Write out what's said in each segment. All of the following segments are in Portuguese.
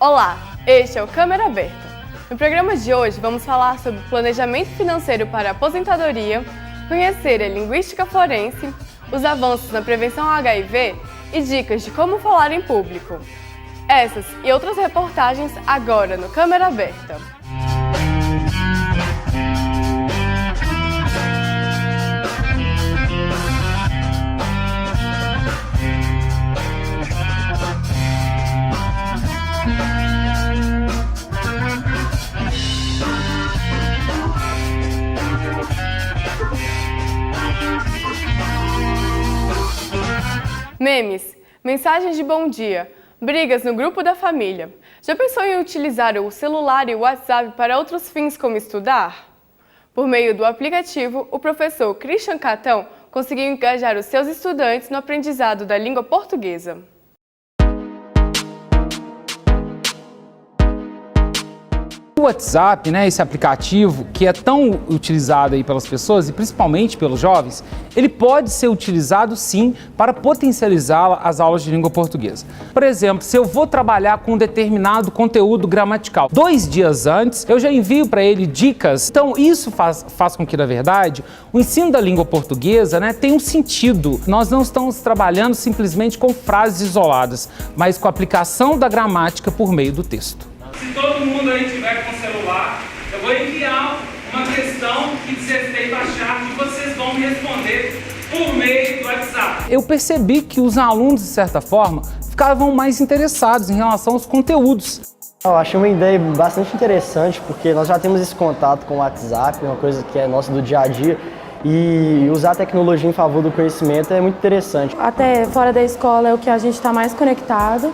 Olá, este é o Câmera Aberta. No programa de hoje vamos falar sobre planejamento financeiro para a aposentadoria, conhecer a linguística forense, os avanços na prevenção ao HIV e dicas de como falar em público. Essas e outras reportagens agora no Câmera Aberta. Memes, mensagens de bom dia, brigas no grupo da família. Já pensou em utilizar o celular e o WhatsApp para outros fins como estudar? Por meio do aplicativo, o professor Christian Catão conseguiu engajar os seus estudantes no aprendizado da língua portuguesa. O WhatsApp, esse aplicativo que é tão utilizado aí pelas pessoas e principalmente pelos jovens, ele pode ser utilizado sim para potencializar as aulas de língua portuguesa. Por exemplo, se eu vou trabalhar com um determinado conteúdo gramatical, 2 dias antes eu já envio para ele dicas. Então isso faz com que, na verdade, o ensino da língua portuguesa tenha um sentido. Nós não estamos trabalhando simplesmente com frases isoladas, mas com a aplicação da gramática por meio do texto. Se todo mundo aí tiver com celular, eu vou enviar uma questão que diz respeito à chave e vocês vão me responder por meio do WhatsApp. Eu percebi que os alunos, de certa forma, ficavam mais interessados em relação aos conteúdos. Eu achei uma ideia bastante interessante, porque nós já temos esse contato com o WhatsApp, uma coisa que é nossa do dia a dia, e usar a tecnologia em favor do conhecimento é muito interessante. Até fora da escola é o que a gente está mais conectado.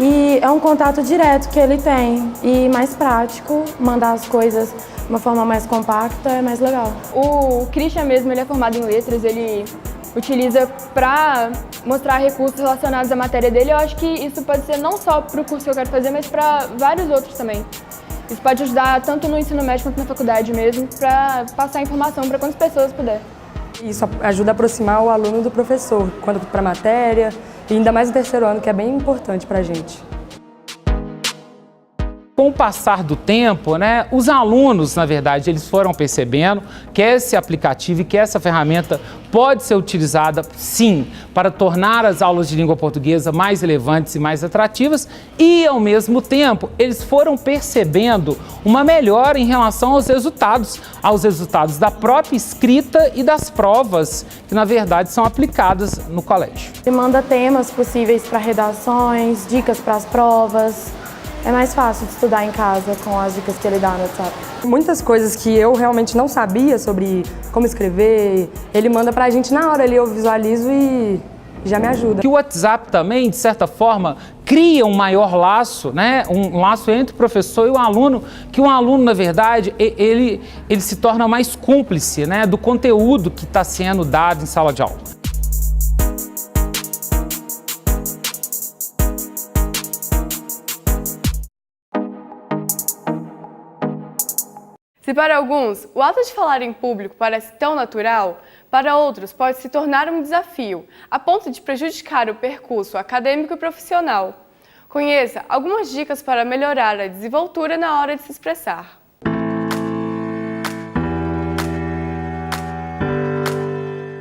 E é um contato direto que ele tem e mais prático, mandar as coisas de uma forma mais compacta é mais legal. O Christian mesmo, ele é formado em letras, ele utiliza para mostrar recursos relacionados à matéria dele. Eu acho que isso pode ser não só para o curso que eu quero fazer, mas para vários outros também. Isso pode ajudar tanto no ensino médio quanto na faculdade mesmo, para passar informação para quantas pessoas puder. Isso ajuda a aproximar o aluno do professor, quando para a matéria, e ainda mais no terceiro ano, que é bem importante para a gente. Com o passar do tempo, os alunos, na verdade, eles foram percebendo que esse aplicativo e que essa ferramenta pode ser utilizada, sim, para tornar as aulas de língua portuguesa mais relevantes e mais atrativas e, ao mesmo tempo, eles foram percebendo uma melhora em relação aos resultados da própria escrita e das provas que, na verdade, são aplicadas no colégio. Ele manda temas possíveis para redações, dicas para as provas. É mais fácil de estudar em casa com as dicas que ele dá no WhatsApp. Muitas coisas que eu realmente não sabia sobre como escrever, ele manda pra gente na hora ali, eu visualizo e já me ajuda. Que o WhatsApp também, de certa forma, cria um maior laço, um laço entre o professor e o aluno, que o aluno, na verdade, ele se torna mais cúmplice do conteúdo que está sendo dado em sala de aula. Se para alguns o ato de falar em público parece tão natural, para outros pode se tornar um desafio, a ponto de prejudicar o percurso acadêmico e profissional. Conheça algumas dicas para melhorar a desenvoltura na hora de se expressar.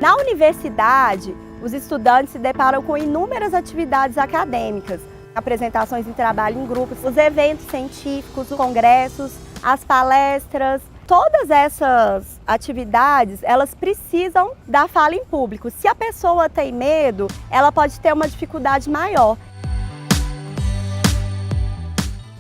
Na universidade, os estudantes se deparam com inúmeras atividades acadêmicas, apresentações em trabalho em grupos, os eventos científicos, os congressos, as palestras. Todas essas atividades, elas precisam da fala em público. Se a pessoa tem medo, ela pode ter uma dificuldade maior.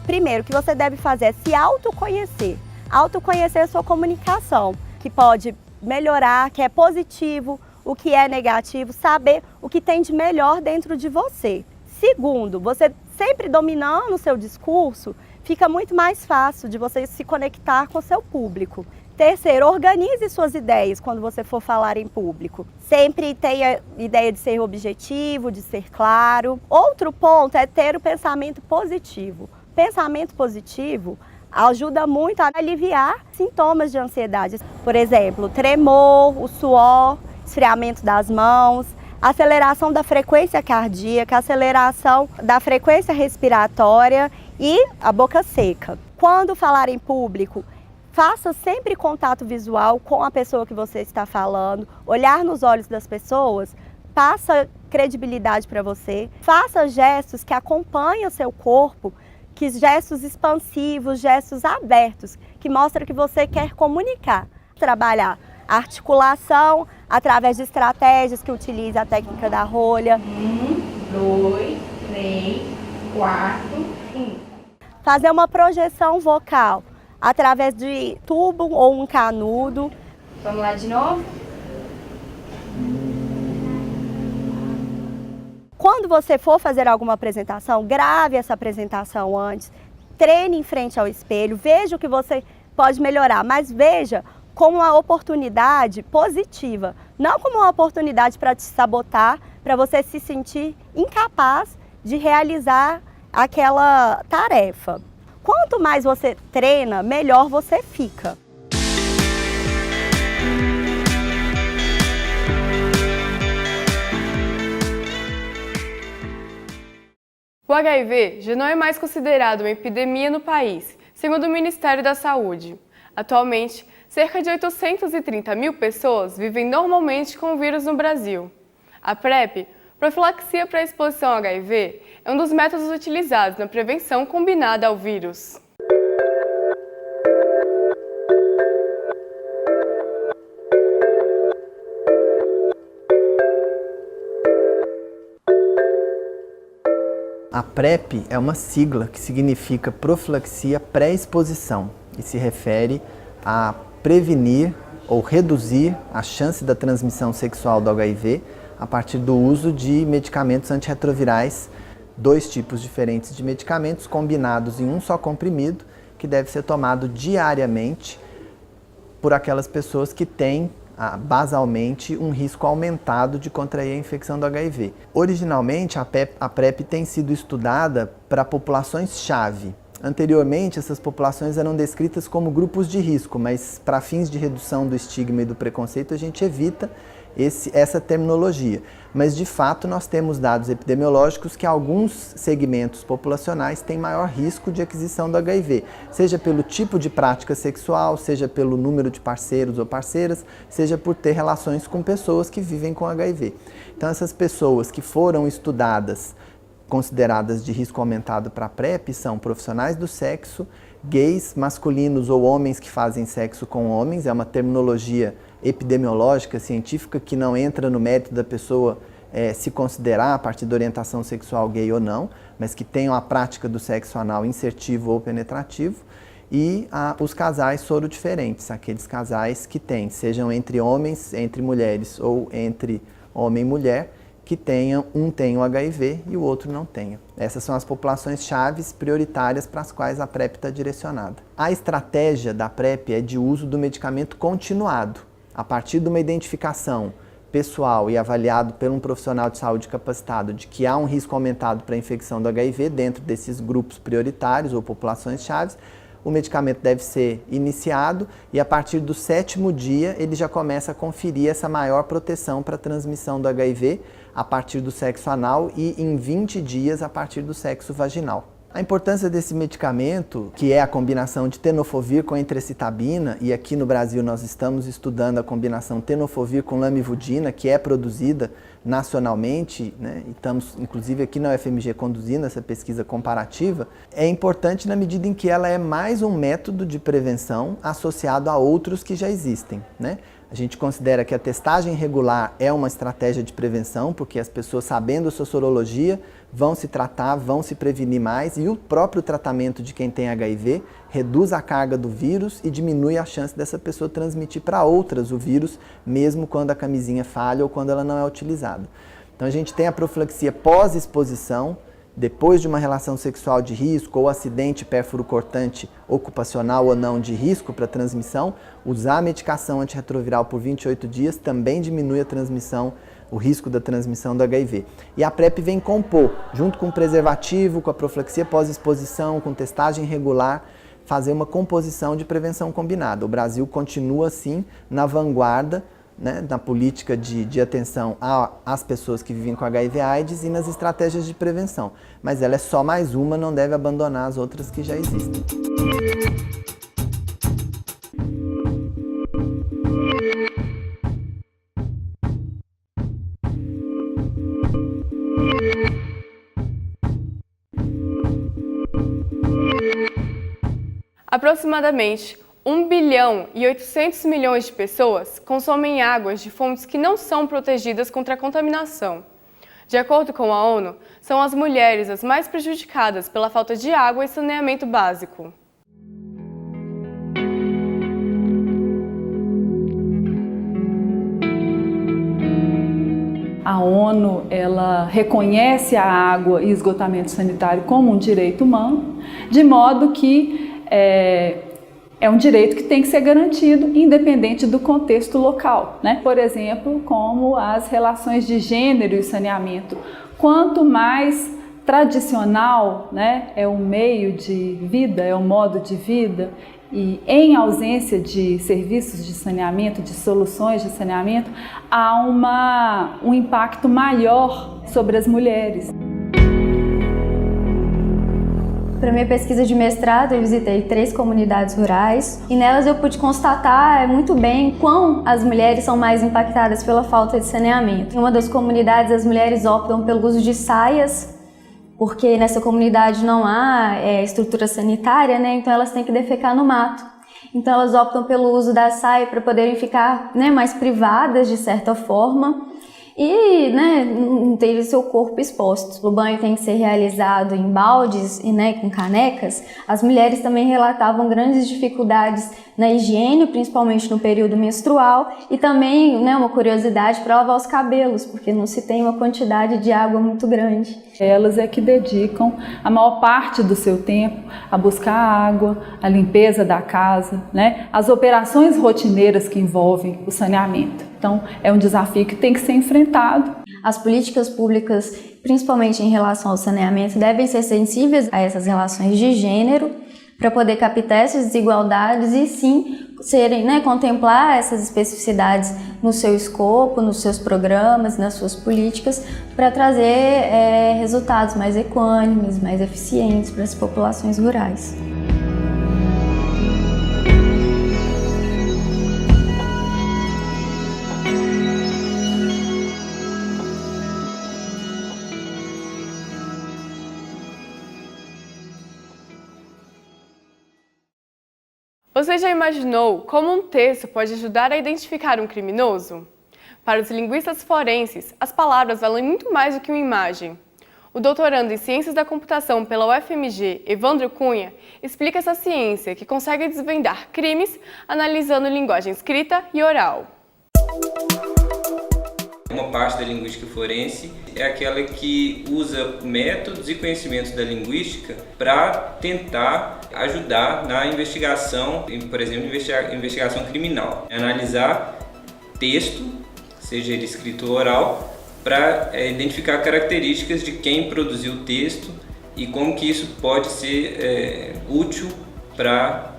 Primeiro, o que você deve fazer é se autoconhecer. Autoconhecer a sua comunicação, que pode melhorar, que é positivo, o que é negativo, saber o que tem de melhor dentro de você. Segundo, você sempre dominando o seu discurso, fica muito mais fácil de você se conectar com o seu público. Terceiro, organize suas ideias quando você for falar em público. Sempre tenha ideia de ser objetivo, de ser claro. Outro ponto é ter o pensamento positivo. Pensamento positivo ajuda muito a aliviar sintomas de ansiedade. Por exemplo, tremor, o suor, esfriamento das mãos, aceleração da frequência cardíaca, aceleração da frequência respiratória E a boca seca. Quando falar em público, faça sempre contato visual com a pessoa que você está falando. Olhar nos olhos das pessoas passa credibilidade para você. Faça gestos que acompanhem o seu corpo, que gestos expansivos, gestos abertos, que mostram que você quer comunicar. Trabalhar a articulação através de estratégias que utiliza a técnica da rolha. 1, 2, 3, 4, 5. Fazer uma projeção vocal através de tubo ou um canudo. Vamos lá de novo? Quando você for fazer alguma apresentação, grave essa apresentação antes, treine em frente ao espelho, veja o que você pode melhorar, mas veja como uma oportunidade positiva, não como uma oportunidade para te sabotar, para você se sentir incapaz de realizar aquela tarefa. Quanto mais você treina, melhor você fica. O HIV já não é mais considerado uma epidemia no país, segundo o Ministério da Saúde. Atualmente, cerca de 830 mil pessoas vivem normalmente com o vírus no Brasil. A PrEP, profilaxia para a exposição ao HIV, é um dos métodos utilizados na prevenção combinada ao vírus. A PrEP é uma sigla que significa profilaxia pré-exposição e se refere a prevenir ou reduzir a chance da transmissão sexual do HIV a partir do uso de medicamentos antirretrovirais, 2 tipos diferentes de medicamentos combinados em um só comprimido, que deve ser tomado diariamente por aquelas pessoas que têm basalmente um risco aumentado de contrair a infecção do HIV. Originalmente, a PrEP tem sido estudada para populações-chave. Anteriormente, essas populações eram descritas como grupos de risco, mas para fins de redução do estigma e do preconceito, a gente evita essa terminologia. Mas, de fato, nós temos dados epidemiológicos que alguns segmentos populacionais têm maior risco de aquisição do HIV, seja pelo tipo de prática sexual, seja pelo número de parceiros ou parceiras, seja por ter relações com pessoas que vivem com HIV. Então, essas pessoas que foram estudadas, consideradas de risco aumentado para a PrEP, são profissionais do sexo, gays, masculinos ou homens que fazem sexo com homens, é uma terminologia epidemiológica, científica, que não entra no mérito da pessoa se considerar a partir da orientação sexual gay ou não, mas que tenham a prática do sexo anal insertivo ou penetrativo, e os casais sorodiferentes, aqueles casais que têm, sejam entre homens, entre mulheres ou entre homem e mulher, que um tenha o HIV e o outro não tenha. Essas são as populações chaves prioritárias para as quais a PrEP está direcionada. A estratégia da PrEP é de uso do medicamento continuado, a partir de uma identificação pessoal e avaliado por um profissional de saúde capacitado de que há um risco aumentado para a infecção do HIV dentro desses grupos prioritários ou populações chaves, o medicamento deve ser iniciado e a partir do 7º dia ele já começa a conferir essa maior proteção para a transmissão do HIV a partir do sexo anal e em 20 dias a partir do sexo vaginal. A importância desse medicamento, que é a combinação de tenofovir com entrecitabina, e aqui no Brasil nós estamos estudando a combinação tenofovir com lamivudina, que é produzida nacionalmente, né? E estamos inclusive aqui na UFMG conduzindo essa pesquisa comparativa, é importante na medida em que ela é mais um método de prevenção associado a outros que já existem, né? A gente considera que a testagem regular é uma estratégia de prevenção, porque as pessoas, sabendo a sua sorologia, vão se tratar, vão se prevenir mais, e o próprio tratamento de quem tem HIV reduz a carga do vírus e diminui a chance dessa pessoa transmitir para outras o vírus, mesmo quando a camisinha falha ou quando ela não é utilizada. Então a gente tem a profilaxia pós-exposição, depois de uma relação sexual de risco ou acidente pérfuro cortante ocupacional ou não de risco para transmissão, usar a medicação antirretroviral por 28 dias também diminui a transmissão, o risco da transmissão do HIV. E a PrEP vem compor, junto com o preservativo, com a profilaxia pós-exposição, com testagem regular, fazer uma composição de prevenção combinada. O Brasil continua, assim, na vanguarda né, na política de atenção às pessoas que vivem com HIV/AIDS e nas estratégias de prevenção. Mas ela é só mais uma, não deve abandonar as outras que já existem. Aproximadamente 1 bilhão e 800 milhões de pessoas consomem águas de fontes que não são protegidas contra a contaminação. De acordo com a ONU, são as mulheres as mais prejudicadas pela falta de água e saneamento básico. A ONU, ela reconhece a água e esgotamento sanitário como um direito humano, de modo que é um direito que tem que ser garantido independente do contexto local, né? Por exemplo, como as relações de gênero e saneamento. Quanto mais tradicional, né, é o meio de vida, é o modo de vida, e em ausência de serviços de saneamento, de soluções de saneamento, há um impacto maior sobre as mulheres. Para minha pesquisa de mestrado, eu visitei 3 comunidades rurais e nelas eu pude constatar muito bem quão as mulheres são mais impactadas pela falta de saneamento. Em uma das comunidades, as mulheres optam pelo uso de saias, porque nessa comunidade não há estrutura sanitária, né? Então elas têm que defecar no mato. Então elas optam pelo uso da saia para poderem ficar, né, mais privadas de certa forma e, né, não ter o seu corpo exposto. O banho tem que ser realizado em baldes e, né, com canecas. As mulheres também relatavam grandes dificuldades na higiene, principalmente no período menstrual, e também, né, uma curiosidade para lavar os cabelos, porque não se tem uma quantidade de água muito grande. Elas é que dedicam a maior parte do seu tempo a buscar água, a limpeza da casa, né, as operações rotineiras que envolvem o saneamento. Então, é um desafio que tem que ser enfrentado. As políticas públicas, principalmente em relação ao saneamento, devem ser sensíveis a essas relações de gênero para poder captar essas desigualdades e sim serem, né, contemplar essas especificidades no seu escopo, nos seus programas, nas suas políticas, para trazer resultados mais equânimes, mais eficientes para as populações rurais. Você já imaginou como um texto pode ajudar a identificar um criminoso? Para os linguistas forenses, as palavras valem muito mais do que uma imagem. O doutorando em Ciências da Computação pela UFMG, Evandro Cunha, explica essa ciência que consegue desvendar crimes analisando linguagem escrita e oral. Uma parte da linguística forense é aquela que usa métodos e conhecimentos da linguística para tentar ajudar na investigação, por exemplo, investigação criminal. Analisar texto, seja ele escrito ou oral, para identificar características de quem produziu o texto e como que isso pode ser útil para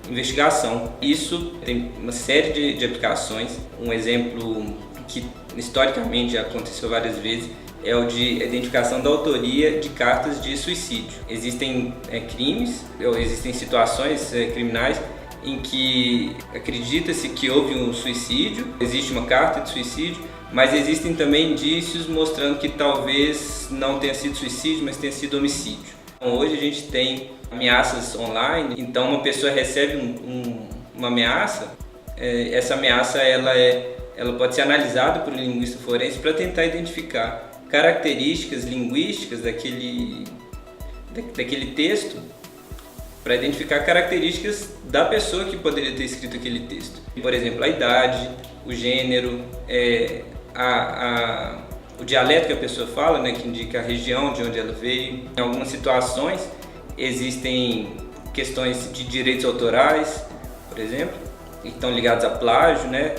investigação. Isso tem uma série de aplicações. Um exemplo que historicamente já aconteceu várias vezes é o de identificação da autoria de cartas de suicídio. Existem crimes, ou existem situações criminais em que acredita-se que houve um suicídio, existe uma carta de suicídio, mas existem também indícios mostrando que talvez não tenha sido suicídio, mas tenha sido homicídio. Então, hoje a gente tem ameaças online, então uma pessoa recebe uma ameaça, essa ameaça ela pode ser analisada por um linguista forense para tentar identificar características linguísticas daquele texto, para identificar características da pessoa que poderia ter escrito aquele texto. Por exemplo, a idade, o gênero, o dialeto que a pessoa fala, né, que indica a região de onde ela veio. Em algumas situações existem questões de direitos autorais, por exemplo, que estão ligados a plágio, né,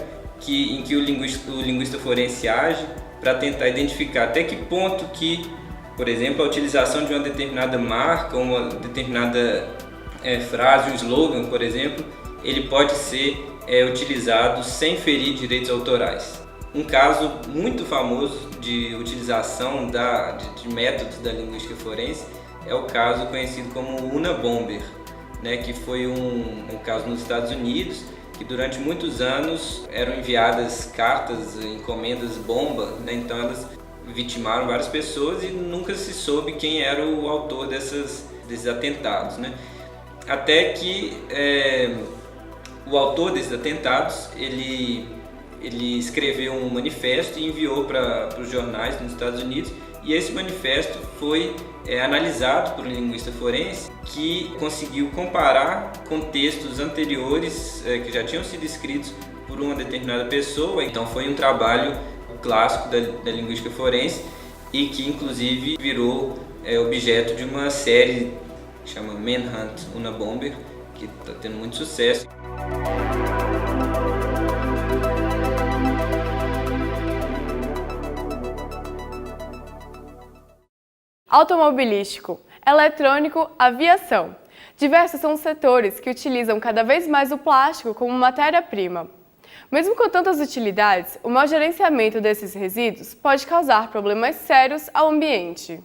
em que o linguista forense age para tentar identificar até que ponto que, por exemplo, a utilização de uma determinada marca, uma determinada frase, um slogan, por exemplo, ele pode ser é utilizado sem ferir direitos autorais. Um caso muito famoso de utilização de métodos da linguística forense é o caso conhecido como Unabomber, né, que foi um caso nos Estados Unidos, que durante muitos anos eram enviadas cartas, encomendas bomba, né, então elas vitimaram várias pessoas e nunca se soube quem era o autor desses atentados, né? Até que o autor desses atentados, ele escreveu um manifesto e enviou para os jornais nos Estados Unidos, e esse manifesto foi analisado por um linguista forense que conseguiu comparar com textos anteriores que já tinham sido escritos por uma determinada pessoa. Então foi um trabalho clássico da linguística forense e que inclusive virou objeto de uma série que chama Manhunt Unabomber, que está tendo muito sucesso. Automobilístico, eletrônico, aviação. Diversos são os setores que utilizam cada vez mais o plástico como matéria-prima. Mesmo com tantas utilidades, o mau gerenciamento desses resíduos pode causar problemas sérios ao ambiente.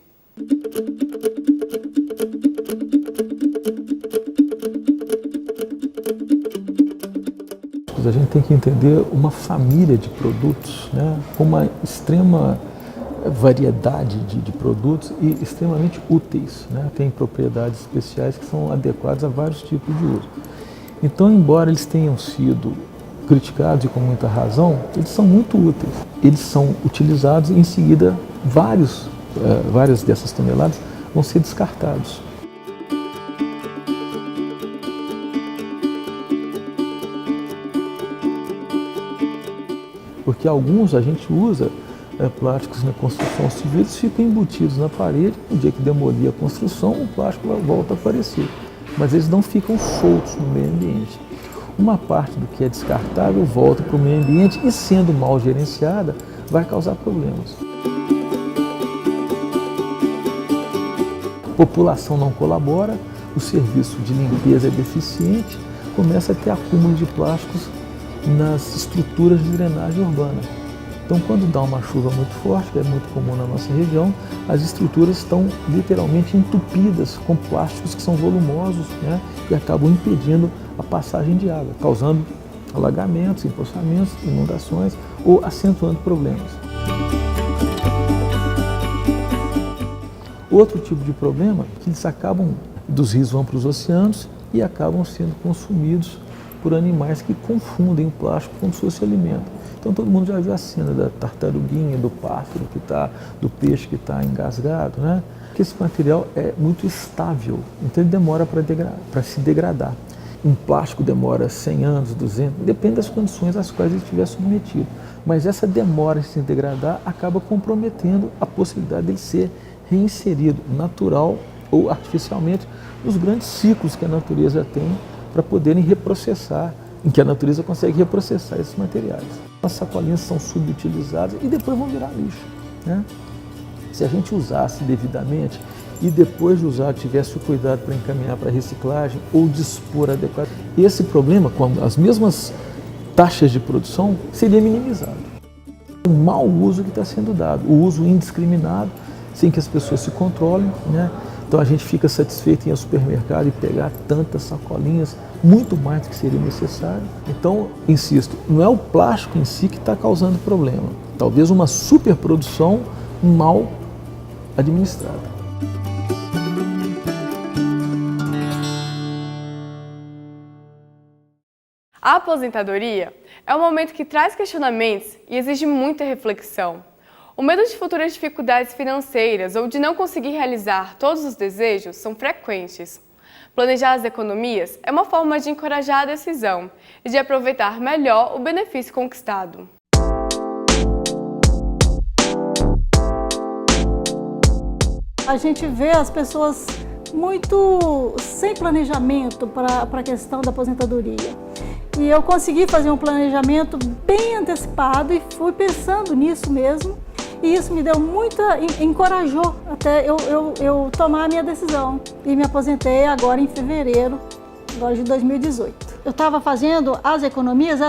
A gente tem que entender uma família de produtos, né, com uma extrema variedade de produtos e extremamente úteis, né? Tem propriedades especiais que são adequadas a vários tipos de uso. Então, embora eles tenham sido criticados e com muita razão, eles são muito úteis. Eles são utilizados e em seguida várias dessas toneladas vão ser descartados. Porque alguns a gente usa plásticos na construção civil, eles ficam embutidos na parede, no dia que demolir a construção, o plástico volta a aparecer. Mas eles não ficam soltos no meio ambiente. Uma parte do que é descartável volta para o meio ambiente e, sendo mal gerenciada, vai causar problemas. A população não colabora, o serviço de limpeza é deficiente, começa a ter acúmulo de plásticos nas estruturas de drenagem urbana. Então, quando dá uma chuva muito forte, que é muito comum na nossa região, as estruturas estão literalmente entupidas com plásticos que são volumosos, né, e acabam impedindo a passagem de água, causando alagamentos, empoçamentos, inundações ou acentuando problemas. Outro tipo de problema é que eles dos rios vão para os oceanos e acabam sendo consumidos por animais que confundem o plástico como se fosse alimento. Então todo mundo já viu a cena da tartaruguinha, do pássaro do peixe que está engasgado, né? Porque esse material é muito estável, então ele demora para se degradar. Um plástico demora 100 anos, 200, depende das condições às quais ele estiver submetido. Mas essa demora em se degradar acaba comprometendo a possibilidade dele ser reinserido natural ou artificialmente nos grandes ciclos que a natureza tem para poderem reprocessar, em que a natureza consegue reprocessar esses materiais. As sacolinhas são subutilizadas e depois vão virar lixo, né? Se a gente usasse devidamente e depois de usar tivesse o cuidado para encaminhar para reciclagem ou dispor adequado, esse problema, com as mesmas taxas de produção, seria minimizado. O mau uso que está sendo dado, o uso indiscriminado, sem que as pessoas se controlem, né? Então a gente fica satisfeito em ir ao supermercado e pegar tantas sacolinhas, muito mais do que seria necessário. Então, insisto, não é o plástico em si que está causando problema. Talvez uma superprodução mal administrada. A aposentadoria é um momento que traz questionamentos e exige muita reflexão. O medo de futuras dificuldades financeiras ou de não conseguir realizar todos os desejos são frequentes. Planejar as economias é uma forma de encorajar a decisão e de aproveitar melhor o benefício conquistado. A gente vê as pessoas muito sem planejamento para a questão da aposentadoria. E eu consegui fazer um planejamento bem antecipado e fui pensando nisso mesmo. E isso me deu encorajou até eu tomar a minha decisão. E me aposentei agora em fevereiro de 2018. eu estava fazendo as economias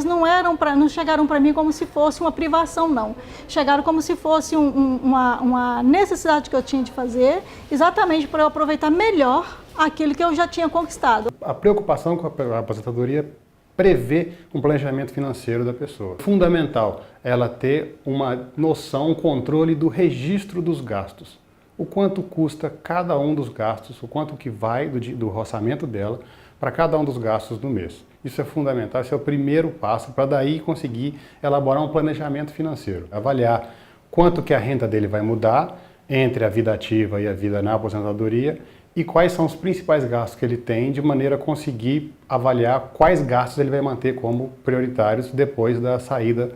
não chegaram para mim como se fosse uma privação, não. Chegaram como se fosse uma necessidade que eu tinha de fazer, exatamente para eu aproveitar melhor aquilo que eu já tinha conquistado. A preocupação com a aposentadoria prevê um planejamento financeiro da pessoa. Fundamental ela ter uma noção, um controle do registro dos gastos. O quanto custa cada um dos gastos, o quanto que vai do orçamento dela para cada um dos gastos do mês. Isso é fundamental, esse é o primeiro passo para daí conseguir elaborar um planejamento financeiro. Avaliar quanto que a renda dele vai mudar entre a vida ativa e a vida na aposentadoria e quais são os principais gastos que ele tem, de maneira a conseguir avaliar quais gastos ele vai manter como prioritários depois da saída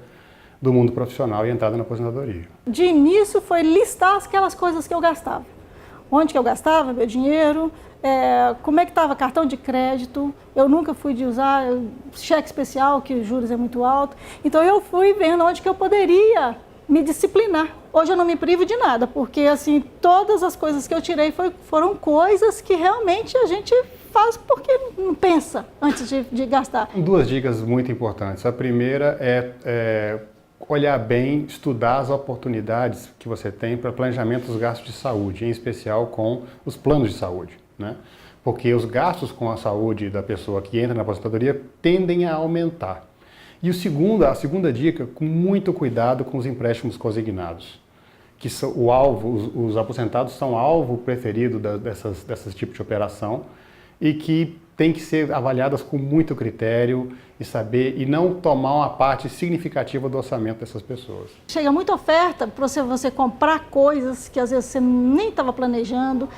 do mundo profissional e entrada na aposentadoria. De início foi listar aquelas coisas que eu gastava. Onde que eu gastava meu dinheiro, como é que estava cartão de crédito, eu nunca fui de usar cheque especial, que os juros é muito alto. Então eu fui vendo onde que eu poderia me disciplinar. Hoje eu não me privo de nada, porque assim, todas as coisas que eu tirei foram coisas que realmente a gente faz porque não pensa antes de gastar. 2 dicas muito importantes. A primeira é olhar bem, estudar as oportunidades que você tem para planejamento dos gastos de saúde, em especial com os planos de saúde, né? Porque os gastos com a saúde da pessoa que entra na aposentadoria tendem a aumentar. E a segunda dica, com muito cuidado com os empréstimos consignados, que são o alvo, os aposentados são alvo preferido dessas tipos de operação e que tem que ser avaliadas com muito critério e saber, e não tomar uma parte significativa do orçamento dessas pessoas. Chega muita oferta para você comprar coisas que às vezes você nem estava planejando,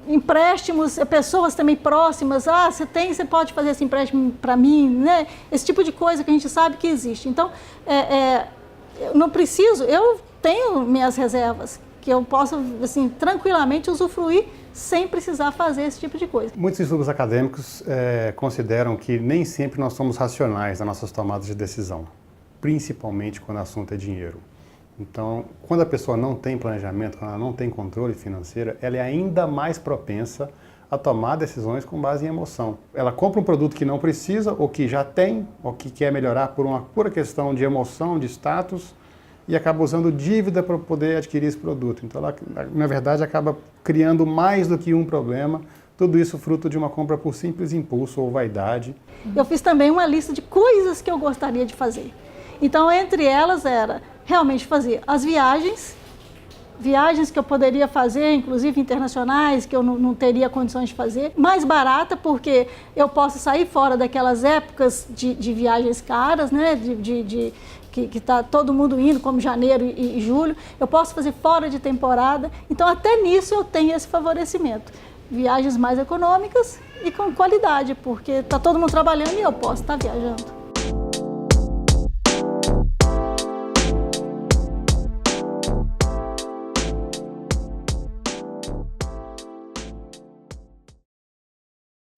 empréstimos, pessoas também próximas, você pode fazer esse empréstimo para mim, né? Esse tipo de coisa que a gente sabe que existe. Então, eu não preciso, eu tenho minhas reservas, que eu posso, assim, tranquilamente usufruir sem precisar fazer esse tipo de coisa. Muitos estudos acadêmicos consideram que nem sempre nós somos racionais nas nossas tomadas de decisão, principalmente quando o assunto é dinheiro. Então, quando a pessoa não tem planejamento, quando ela não tem controle financeiro, ela é ainda mais propensa a tomar decisões com base em emoção. Ela compra um produto que não precisa, ou que já tem, ou que quer melhorar por uma pura questão de emoção, de status, e acaba usando dívida para poder adquirir esse produto. Então, ela, na verdade, acaba criando mais do que um problema, tudo isso fruto de uma compra por simples impulso ou vaidade. Eu fiz também uma lista de coisas que eu gostaria de fazer. Então, entre elas era realmente fazer as viagens que eu poderia fazer, inclusive internacionais, que eu não teria condições de fazer, mais barata, porque eu posso sair fora daquelas épocas de viagens caras, né, que está todo mundo indo, como janeiro e julho, eu posso fazer fora de temporada, então até nisso eu tenho esse favorecimento. Viagens mais econômicas e com qualidade, porque está todo mundo trabalhando e eu posso estar viajando.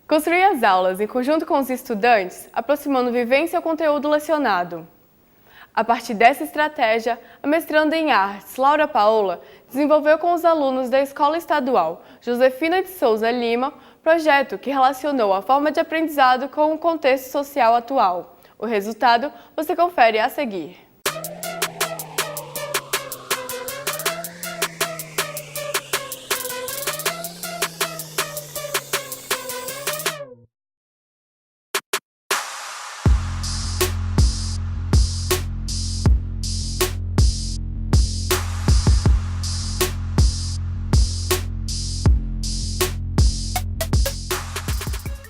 Construir as aulas em conjunto com os estudantes, aproximando vivência ao conteúdo lecionado. A partir dessa estratégia, a mestranda em artes, Laura Paola, desenvolveu com os alunos da Escola Estadual Josefina de Souza Lima, projeto que relacionou a forma de aprendizado com o contexto social atual. O resultado você confere a seguir.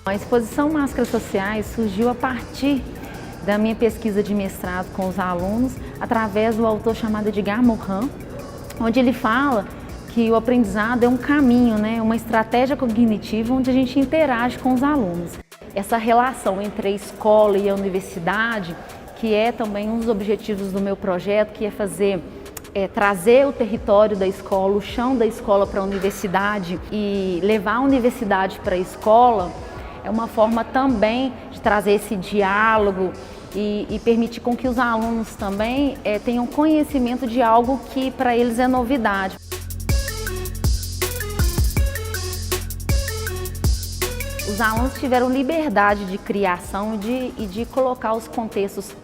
A exposição Máscaras Sociais surgiu a partir da minha pesquisa de mestrado com os alunos, através do autor chamado Edgar Morin, onde ele fala que o aprendizado é um caminho, né, uma estratégia cognitiva onde a gente interage com os alunos. Essa relação entre a escola e a universidade, que é também um dos objetivos do meu projeto, que é trazer o território da escola, o chão da escola para a universidade e levar a universidade para a escola, é uma forma também de trazer esse diálogo e permitir com que os alunos também tenham conhecimento de algo que para eles é novidade. Os alunos tiveram liberdade de criação e de colocar os contextos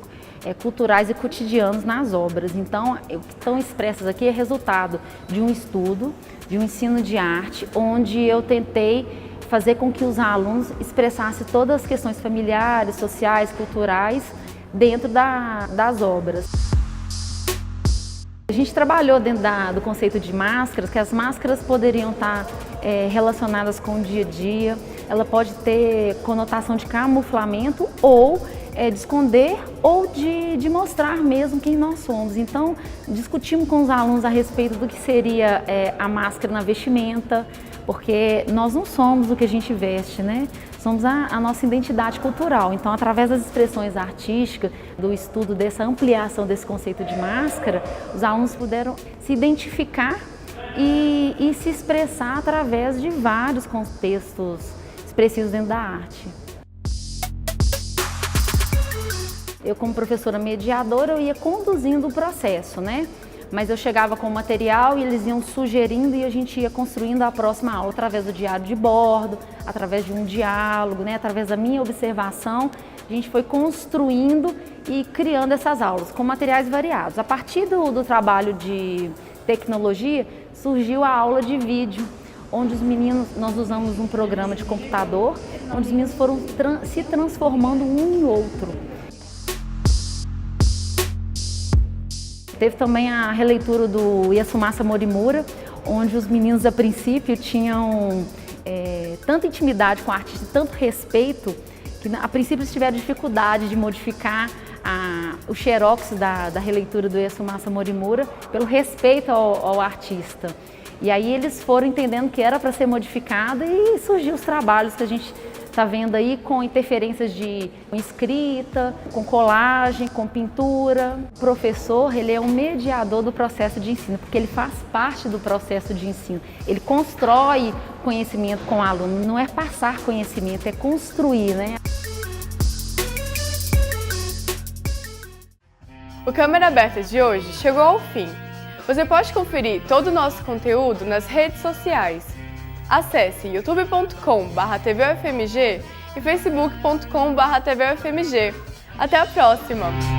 culturais e cotidianos nas obras. Então, o que estão expressos aqui é resultado de um estudo, de um ensino de arte, onde eu tentei fazer com que os alunos expressassem todas as questões familiares, sociais, culturais, dentro das obras. A gente trabalhou dentro do conceito de máscaras, que as máscaras poderiam estar relacionadas com o dia a dia, ela pode ter conotação de camuflamento ou de esconder ou de mostrar mesmo quem nós somos. Então, discutimos com os alunos a respeito do que seria a máscara na vestimenta, porque nós não somos o que a gente veste, né? Somos a nossa identidade cultural. Então, através das expressões artísticas, do estudo dessa ampliação desse conceito de máscara, os alunos puderam se identificar e se expressar através de vários contextos expressivos dentro da arte. Eu, como professora mediadora, eu ia conduzindo o processo, né? Mas eu chegava com o material e eles iam sugerindo e a gente ia construindo a próxima aula através do diário de bordo, através de um diálogo, né? Através da minha observação, a gente foi construindo e criando essas aulas com materiais variados. A partir do trabalho de tecnologia, surgiu a aula de vídeo, onde os meninos, nós usamos um programa de computador, onde os meninos foram se transformando um em outro. Teve também a releitura do Yasumasa Morimura, onde os meninos, a princípio, tinham tanta intimidade com a artista, tanto respeito, que a princípio eles tiveram dificuldade de modificar o xerox da releitura do Yasumasa Morimura pelo respeito ao artista. E aí eles foram entendendo que era para ser modificada e surgiu os trabalhos que a gente está vendo aí com interferências com escrita, com colagem, com pintura. O professor, ele é um mediador do processo de ensino, porque ele faz parte do processo de ensino. Ele constrói conhecimento com o aluno, não é passar conhecimento, é construir, né? O Câmera Aberta de hoje chegou ao fim. Você pode conferir todo o nosso conteúdo nas redes sociais. Acesse youtube.com/tvufmg e facebook.com/tvufmg. Até a próxima!